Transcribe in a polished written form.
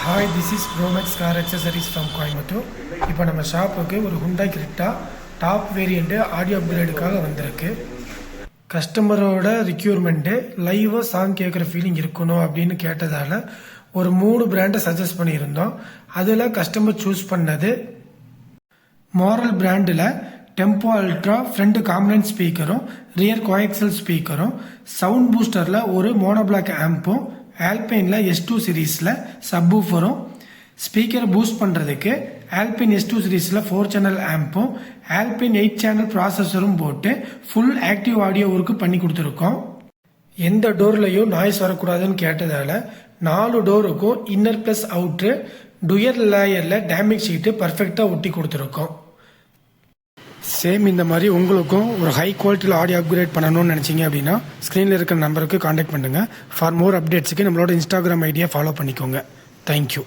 Hi, this is Promax car accessories from Coimbatore. இப்போ நம்ம ஷாப்புக்கு ஒரு Hyundai Creta top variant audio அப்கிரேடுக்காக வந்திருக்கு. கஸ்டமரோட ரிக்யூர்மெண்ட்டு லைவாக சாங் கேட்குற ஃபீலிங் இருக்கணும் அப்படின்னு கேட்டதால் ஒரு 3 பிராண்டை சஜஸ்ட் பண்ணியிருந்தோம். அதில் கஸ்டமர் சூஸ் பண்ணது மாரல் பிராண்டில் டெம்போ அல்ட்ரா ஃப்ரண்ட் காம்பனன்ட் ஸ்பீக்கரும் ரியர் கோஎக்சல் ஸ்பீக்கரும், சவுண்ட் பூஸ்டரில் ஒரு மோனோபிளாக் ஆம்பும், ஆல்பைனில் S2 சீரீஸில் சப்வூஃபரும், ஸ்பீக்கரை பூஸ்ட் பண்ணுறதுக்கு ஆல்பின் S2 சீரீஸில் 4 சேனல் ஆம்பும், ஆல்பின் 8 சேனல் ப்ராசஸரும் போட்டு ஃபுல் ஆக்டிவ் ஆடியோ ஒர்க்கு பண்ணி கொடுத்துருக்கோம். எந்த டோர்லையும் நாய்ஸ் வரக்கூடாதுன்னு கேட்டதால் 4 டோருக்கும் இன்னர் ப்ளஸ் அவுட்ரு டுயர் லேயரில் டேமேஜ் ஷீட்டு பர்ஃபெக்டாக ஒட்டி கொடுத்துருக்கோம். சேம் இந்த மாதிரி உங்களுக்கும் ஒரு ஹை குவாலிட்டியில் ஆடியோ அப்கிரேட் பண்ணணும்னு நினச்சிங்க அப்படின்னா ஸ்க்ரீனில் இருக்கிற நம்பருக்கு காண்டாக்ட் பண்ணுங்கள். ஃபார் மோர் அப்டேட்ஸுக்கு நம்மளோட இன்ஸ்டாகிராம் ஐடியா ஃபாலோ பண்ணிக்கோங்க. தேங்க்யூ.